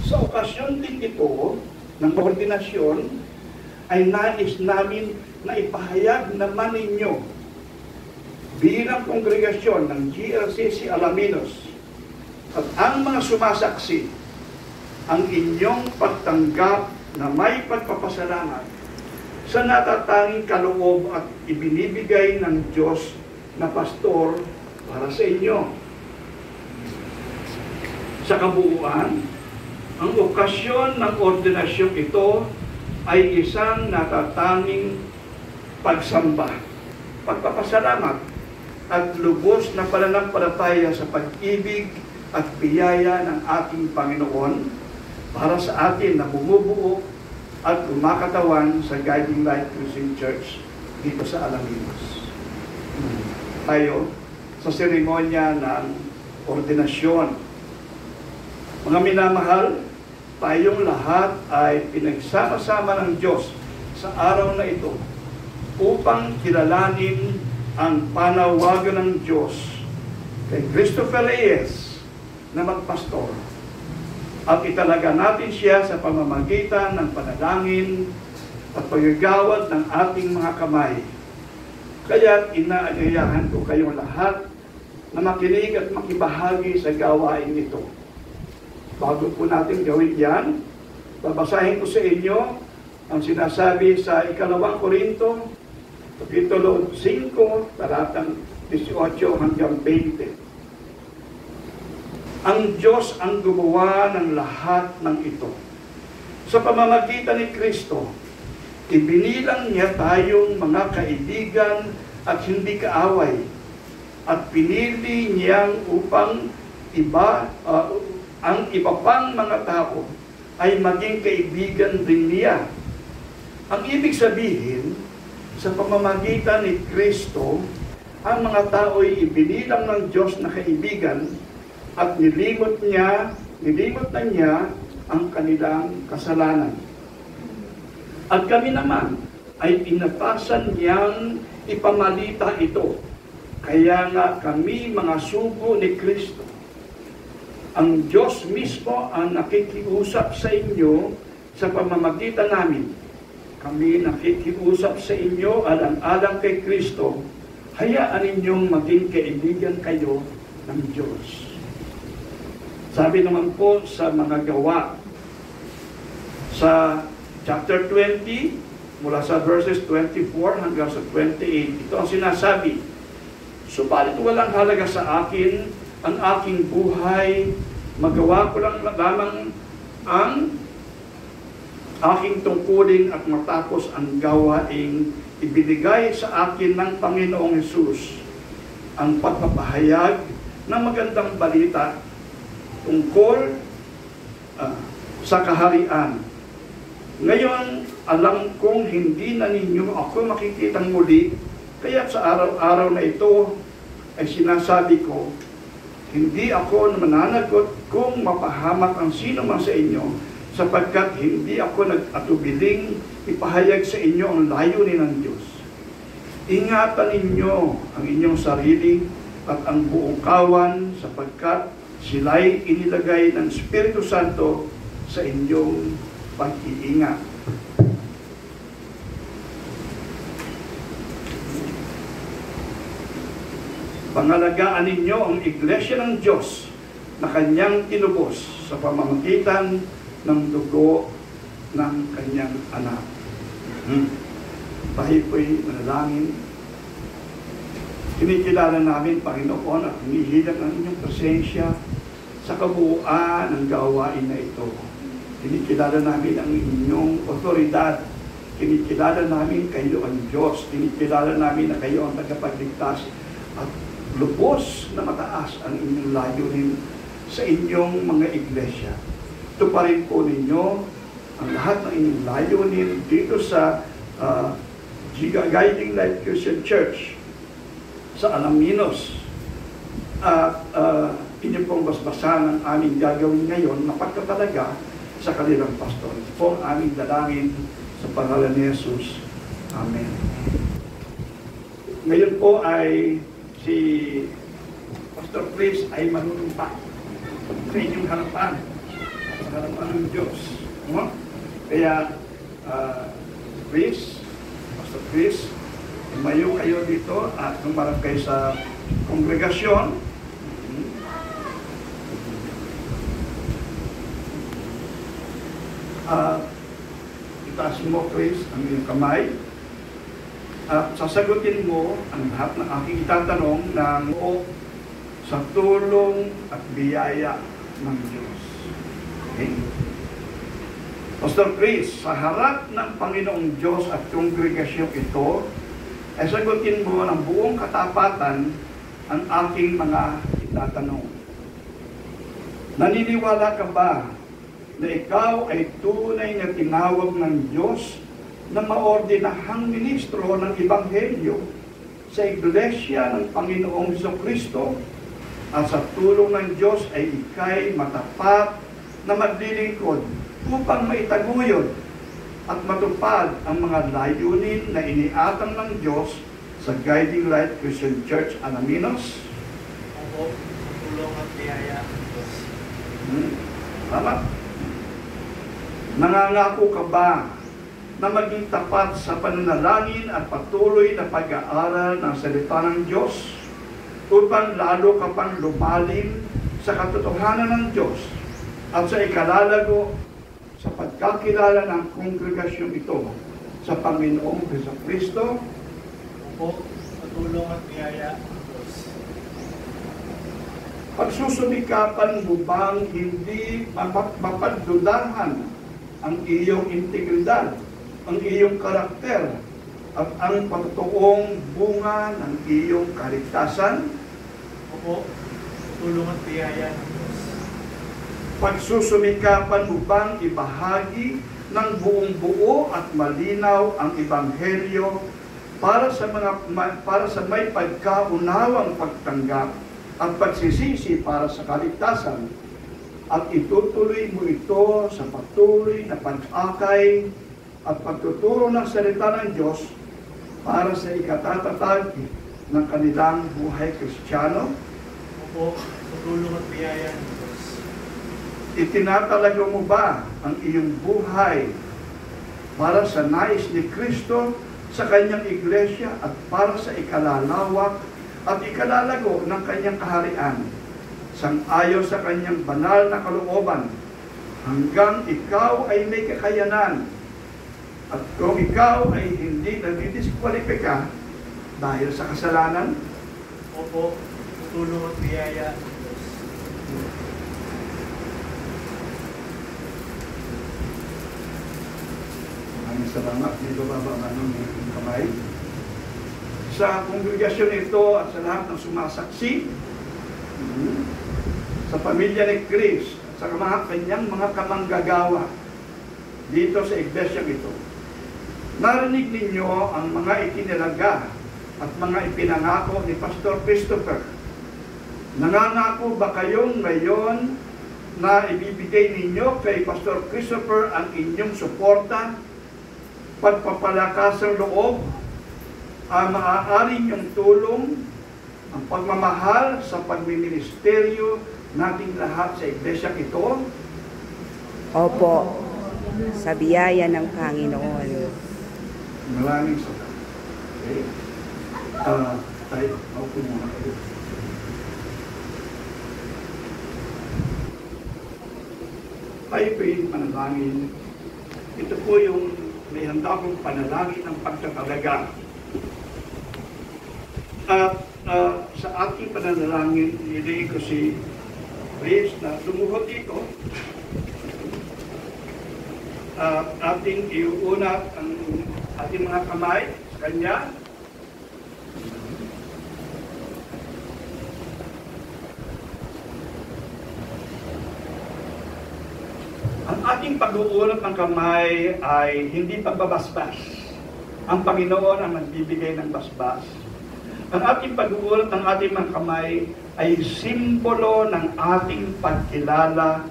Sa okasyon din ito ng ordinasyon, ay nais namin na ipahayag naman ninyo bilang kongregasyon ng GLCC Alaminos at ang mga sumasaksi ang inyong pagtanggap na may pagpapasalamat sa natatanging kaloob at ibinibigay ng Diyos na pastor para sa inyo. Sa kabuuan, ang okasyon ng ordinasyong ito ay isang natatanging pagsamba, pagpapasalamat at lubos na pananampalataya sa pag-ibig at biyaya ng ating Panginoon para sa atin na bumubuo at lumakatawan sa Guiding Light Christian Church dito sa Alaminos. Tayo sa seremonya ng ordinasyon. Mga minamahal, tayong lahat ay pinagsama-sama ng Diyos sa araw na ito upang kilalanin ang panawagan ng Diyos kay Christopher Reyes na magpastor at italaga natin siya sa pamamagitan ng panalangin at paggagawad ng ating mga kamay. Kaya inaanyayahan ko kayong lahat na makinig at makibahagi sa gawain ito. Bago po natin gawin yan, babasahin ko sa inyo ang sinasabi sa 2 Korinto, Kapitulo 5, talatang 18 hanggang 20. Ang Diyos ang gumawa ng lahat ng ito. Sa pamamagitan ni Kristo, ibinilang niya tayong mga kaibigan at hindi kaaway, at pinili niyang upang ang iba pang mga tao ay maging kaibigan din niya. Ang ibig sabihin, sa pamamagitan ni Kristo, ang mga tao ay ibinilang ng Diyos na kaibigan at nilimot na niya ang kanilang kasalanan. At kami naman ay pinatasan niyang ipamalita ito. Kaya nga kami mga sugo ni Kristo. Ang Diyos mismo ang nakikiusap sa inyo sa pamamagitan namin. Kami nakikiusap sa inyo alang-alang kay Kristo. Hayaan ninyong maging kaibigan kayo ng Diyos. Sabi naman po sa mga gawa, sa chapter 20, mula sa verses 24 hanggang sa 28, ito ang sinasabi, subalit walang halaga sa akin ang aking buhay, magawa ko lang lamang ang aking tungkulin at matapos ang gawaing ibinigay sa akin ng Panginoong Hesus, ang pagpapahayag ng magandang balita tungkol sa kaharian. Ngayon, alam kong hindi na ninyo ako makikitang muli, kaya sa araw-araw na ito ay sinasabi ko, hindi ako mananagot kung mapahamak ang sino man sa inyo, sapagkat hindi ako nag-atubiling ipahayag sa inyo ang layunin ng Diyos. Ingatan ninyo ang inyong sarili at ang buong kawan, sapagkat sila'y inilagay ng Espiritu Santo sa inyong pag-iingat. Pangalagaan ninyo ang Iglesia ng Diyos na kanyang tinubos sa pamamagitan ng dugo ng kanyang anak. Tayo po'y manalangin. Kinikilala namin, Panginoon, at hinihilang ang inyong presensya sa kabuuan ng gawain na ito. Kinikilala namin ang inyong otoridad. Kinikilala namin kayo ang Diyos. Kinikilala namin na kayo ang tagapagligtas. At lubos na mataas ang inyong layunin sa inyong mga iglesia. Tuparin po ninyo ang lahat ng inyong layunin dito sa Guiding Light Christian Church sa Alaminos. At inyo pong basbasan ang aming gagawin ngayon na pagkatalaga sa kanilang pastor. Ito po ang aming dalangin sa pangalan ni Jesus. Amen. Ngayon po ay si Pastor Chris ay manunumpa sa inyong harapan. sa harapan ng Diyos. No? Kaya, Chris, Pastor Chris, tumayo kayo dito at tumarap kayo sa kongregasyon. Itaas mo, Chris, ang iyong kamay. At sasagutin mo ang lahat ng aking itatanong ng sa tulong at biyaya ng Diyos. Okay? Pastor Chris, sa harap ng Panginoong Diyos at kongregasyon ito, ay sagutin mo ng buong katapatan ang aking mga itatanong. Naniniwala ka ba na ikaw ay tunay na tinawag ng Diyos na maordinahang ministro ng Ebanghelyo sa Iglesia ng Panginoong Jesucristo at sa tulong ng Diyos ay ikay matapat na maglilingkod upang maitaguyod at matupad ang mga layunin na iniatang ng Diyos sa Guiding Light Christian Church Alaminos? Opo, tulong at biyaya ng Diyos. Tama. Nangangako ka ba na maging tapat sa pananalangin at patuloy na pag-aaral ng salita ng Diyos upang lalo ka pang lumalim sa katotohanan ng Diyos at sa ikalalago sa pagkakilala ng kongregasyong ito sa Panginoong Jesucristo? Opo, tulong at biyaya ng Diyos. Pagsusumikapan mo bang hindi mapagdudahan ang iyong integridad, ang iyong karakter, at ang pagtuong bunga ng iyong kaligtasan? Opo, tulong at biyaya ng Diyos. Pagsusumikapan mo bang ibahagi ng buong buo at malinaw ang Ebanghelyo para sa may pagkaunawang pagtanggap at pagsisisi para sa kaligtasan, at itutuloy mo ito sa patuloy na pag-akay at pagtuturo ng salita ng Diyos para sa ikatatatag ng kanilang buhay Kristiyano? Opo, tulong at biyaya ng Diyos. Itinatalaga mo ba ang iyong buhay para sa nais ni Kristo sa kanyang iglesia at para sa ikalalawak at ikalalago ng kanyang kaharian, sang-ayon sa kanyang banal na kalooban, hanggang ikaw ay may kakayanan, at kung ikaw ay hindi nagdidiskwalipika dahil sa kasalanan? Opo, tulong at biyaya ng Diyos. Maraming salamat. Dito baba ng kamay. Sa kongregasyon ito at sa lahat ng sumasaksi, sa pamilya ni Chris, sa mga kanyang mga kamanggagawa dito sa iglesia ito, narinig ninyo ang mga itinilaga at mga ipinangako ni Pastor Christopher. Nangangako ba kayong ngayon na ibibigay ninyo kay Pastor Christopher ang inyong suporta, pagpapalakas ng loob, ang maaari niyong tulong, ang pagmamahal sa pagmiministeryo nating lahat sa iglesia ito? Opo, sa biyaya ng Panginoon. Maraming salamat. Okay. Tayo, ako muna kayo. Tayo po'y manalangin. Ito po yung may handa kong panalangin ng pagtatalaga. At sa ating pananalangin, nilay ko si Chris na lumuhod dito. Ating iuunat ang ating mga kamay sa kanya. Ang ating pag-uunat ng kamay ay hindi pagbabasbas. Ang Panginoon ang nagbibigay ng basbas. Ang ating pag-uunat ng ating mga kamay ay simbolo ng ating pagkilala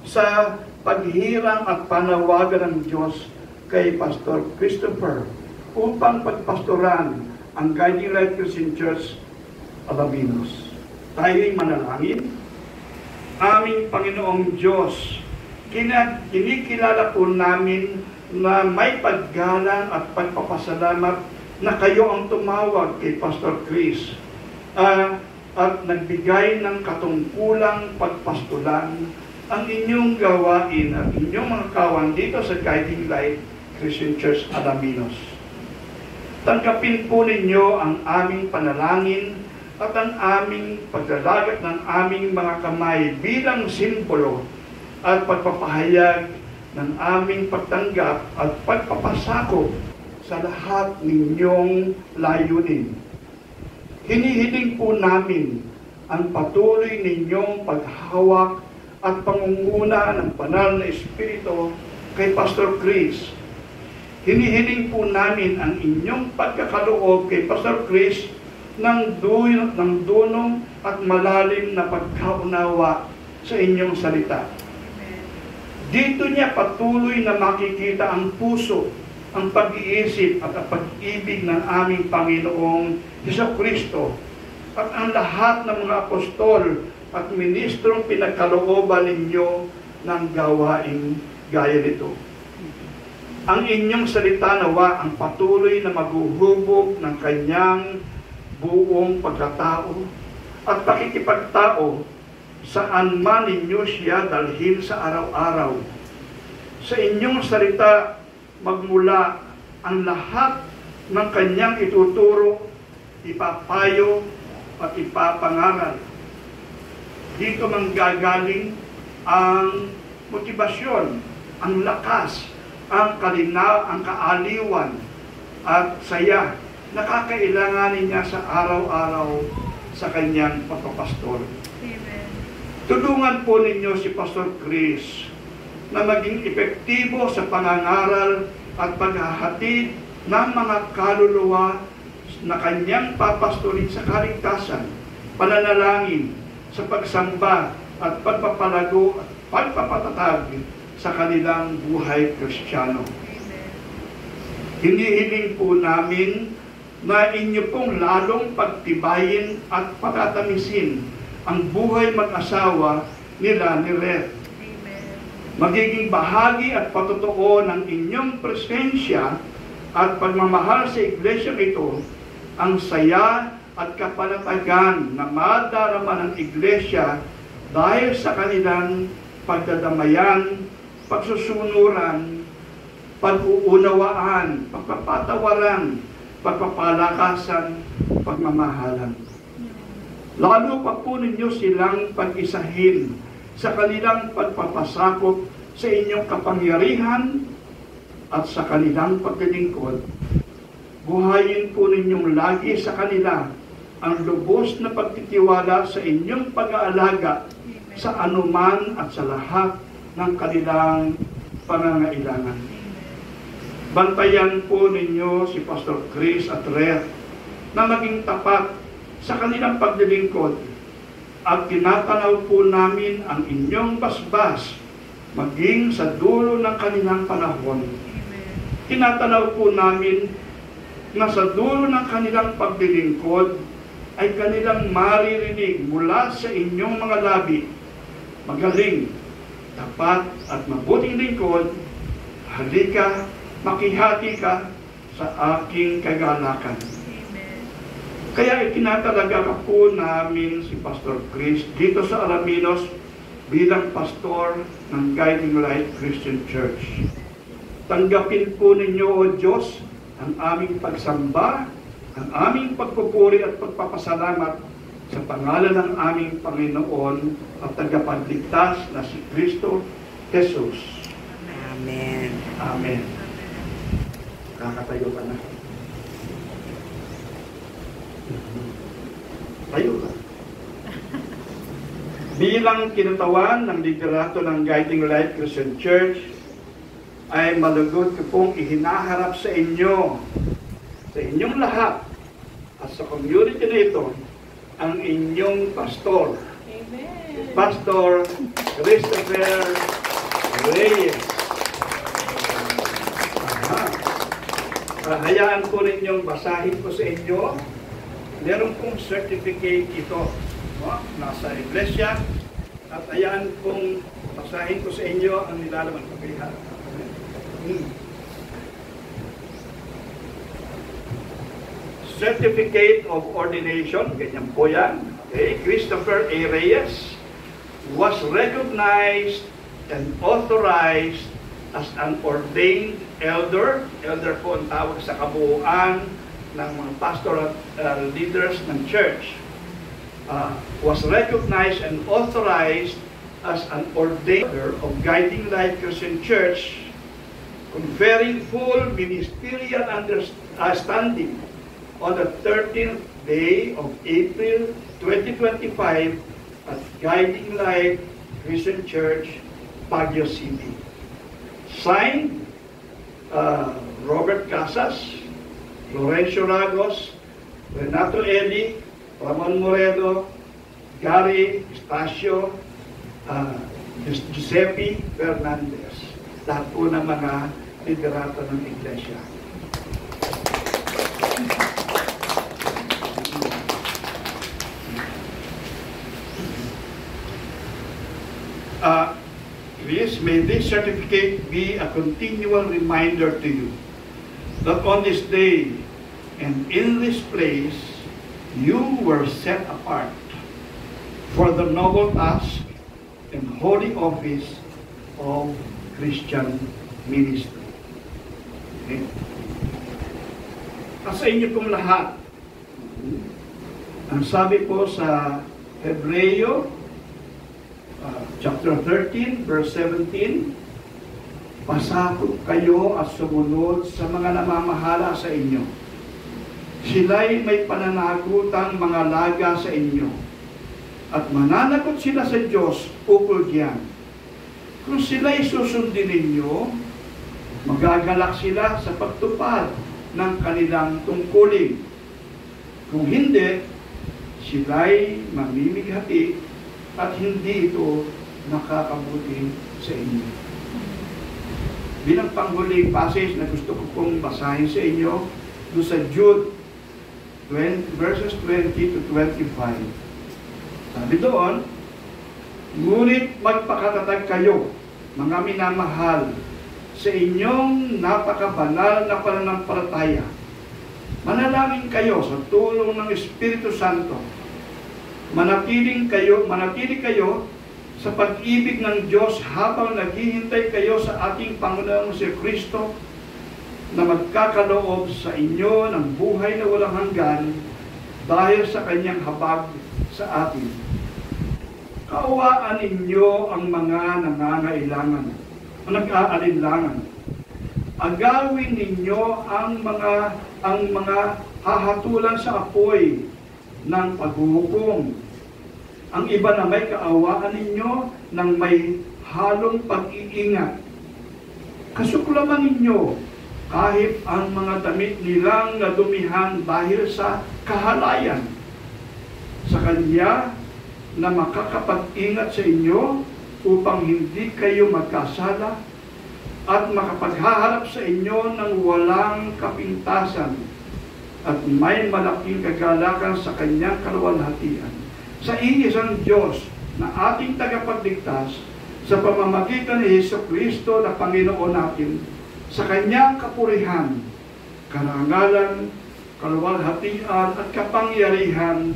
sa paghirang at panawagan ng Diyos kay Pastor Christopher upang pagpastoran ang Guiding Light Christian Church Alaminos. Tayo'y manalangin. Aming Panginoong Diyos, Kinikilala po namin na may paggalang at pagpapasalamat na kayo ang tumawag kay Pastor Chris at nagbigay ng katungkulang pagpastulan ang inyong gawain at inyong mga kawan dito sa Guiding Light Christian Church Alaminos. Tanggapin po ninyo ang aming panalangin at ang aming paglalagat ng aming mga kamay bilang simbolo at pagpapahayag ng aming pagtanggap at pagpapasakop sa lahat ninyong layunin. Hinihiling po namin ang patuloy ninyong paghawak at pangunguna ng banal na Espiritu kay Pastor Chris. Hinihiling po namin ang inyong pagkakaloob kay Pastor Chris ng dunong at malalim na pagkaunawa sa inyong salita. Dito niya patuloy na makikita ang puso, ang pag-iisip at ang pag-ibig ng aming Panginoong Jesucristo at ang lahat ng mga apostol at ministrong pinagkalooban ninyo ng gawaing gaya nito. Ang inyong salita nawa ang patuloy na maghuhubog ng kanyang buong pagkatao at pakikipagtao saan man ninyo siya dalhin sa araw-araw. Sa inyong salita magmula ang lahat ng kanyang ituturo, ipapayo at ipapangaral. Dito manggagaling ang motibasyon, ang lakas, ang kaaliwan at saya na kakailanganin niya sa araw-araw sa kanyang pagpapastor. Amen. Tulungan po ninyo si Pastor Chris na maging epektibo sa pangangaral at paghahatid ng mga kaluluwa na kanyang papastorin sa kaligtasan, pananalangin, sa pagsamba at pagpapalago at pagpapatatag sa kanilang buhay Kristiyano. Hinihiling po namin na inyo pong lalong pagtibayin at patatamisin ang buhay mag-asawa nila ni Rhett. Magiging bahagi at patotoo ng inyong presensya at pagmamahal sa iglesia ito ang saya at kapanatagan na madarama ng iglesia dahil sa kanilang pagdadamayan, pagsusunuran, pag-uunawaan, pagpapatawaran, pagpapalakasan, pagmamahalan. Lalo pa po ninyo silang pag-isahin sa kanilang pagpapasakop sa inyong kapangyarihan at sa kanilang paglilingkod. Buhayin po ninyong lagi sa kanila ang lubos na pagtitiwala sa inyong pag-aalaga sa anuman at sa lahat ng kanilang pangangailangan. Bantayan po ninyo si Pastor Chris at Rhett na maging tapat sa kanilang paglilingkod at tinatanaw po namin ang inyong basbas maging sa dulo ng kanilang panahon. Tinatanaw po namin na sa dulo ng kanilang paglilingkod ay kanilang maririnig mula sa inyong mga labi, magaling, tapat at mabuting lingkod, halika, makihati ka sa aking kagalakan. Kaya itinatalaga po namin si Pastor Chris dito sa Alaminos bilang pastor ng Guiding Light Christian Church. Tanggapin po ninyo, O Diyos, ang aming pagsamba, ang aming pagpupuri at pagpapasalamat sa pangalan ng aming Panginoon at tagapagligtas na si Kristo Jesus. Amen. Amen. Kakatayo ka na. Tayo ka. Bilang kinutawan ng liderato ng Guiding Light Christian Church, ay malugod ko pong ihinaharap sa inyo, sa inyong lahat, at sa community na ito, ang inyong pastor. Amen. Pastor Christopher Reyes. Hayaan ko ninyong basahin ko sa inyo. Meron pong certificate ito. No? Nasa iglesia. At ayan kung basahin ko sa inyo ang nilalaman ko kay Certificate of Ordination, ganyan po yan. Okay. Christopher A. Reyes was recognized and authorized as an ordained elder. Elder po ang tawag sa kabuuan ng mga pastoral leaders ng church. Was recognized and authorized as an ordained elder of Guiding Light Christian Church, conferring full ministerial understanding on the 13th day of April 2025 at Guiding Light Christian Church, Baguio City. Signed, Robert Casas, Florencio Ragos, Renato Eli, Ramon Moreno, Gary Estacio, Giuseppe Fernandez. Lahat po ng mga liderato ng Iglesia. Please, may this certificate be a continual reminder to you that on this day and in this place, you were set apart for the noble task and holy office of Christian ministry. Okay. Sa inyo pong lahat, ang sabi po sa Hebreo, chapter 13, verse 17, pasakop kayo at sumunod sa mga namamahala sa inyo. Sila'y may pananagutang mga laga sa inyo, at mananagot sila sa Diyos ukol diyan. Kung sila'y susundin ninyo, magagalak sila sa pagtupad ng kanilang tungkulin. Kung hindi, sila'y mamimighati at hindi ito nakakabuti sa inyo. Bilang panghuling passage na gusto ko pong basahin sa inyo, doon sa Jude 20, verses 20 to 25. Sabi doon, ngunit magpakatatag kayo, mga minamahal, sa inyong napakabanal na pananampalataya. Manalangin kayo sa tulong ng Espiritu Santo. Manatili kayo sa pag-ibig ng Diyos habang naghihintay kayo sa ating Panginoong si Kristo na magkakaloob sa inyo ng buhay na walang hanggan dahil sa kanyang habag sa atin. Kaawaan ninyo ang mga nangangailangan, ang nag-aalinlangan. Agawin ninyo ang mga hahatulan sa apoy ng paghuhukom. Ang iba na may kaawaan ninyo ng may halong pag-iingat. Kasuklaman ninyo kahit ang mga damit nilang nadumihan dahil sa kahalayan. Sa Kanya na makakapag-ingat sa inyo upang hindi kayo magkasala at makapaghaharap sa inyo ng walang kapintasan at may malaking kagalakan sa kanyang kaluwalhatian. Sa iisang Diyos na ating tagapagligtas sa pamamagitan ni Jesucristo na Panginoon natin, sa kanyang kapurihan, karangalan, kaluwalhatian at kapangyarihan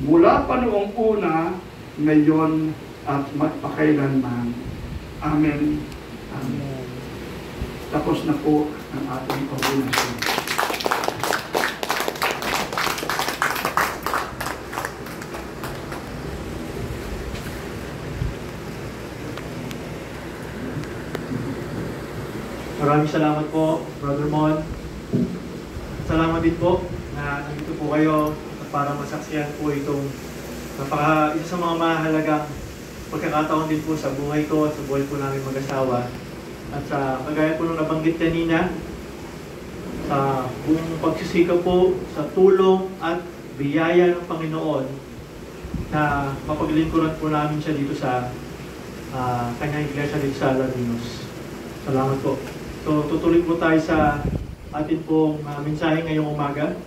mula pa noong una, ngayon at magpakailanman. Amen. Amen. Tapos na po ang ating pabunasyon. Maraming salamat po, Brother Mon. Salamat din po na nandito po kayo para masaksihan po itong isa sa mga mahalagang pagkakataon din po sa buhay ko at sa buhay po namin mag-asawa. At sa kagaya po nung nabanggit kanina, sa buong pagsisikap po sa tulong at biyaya ng Panginoon na mapaglingkuran po namin siya dito sa kanyang iglesia dito sa Latinos. Salamat po. So tutuloy po tayo sa atin pong mensahe ngayong umaga.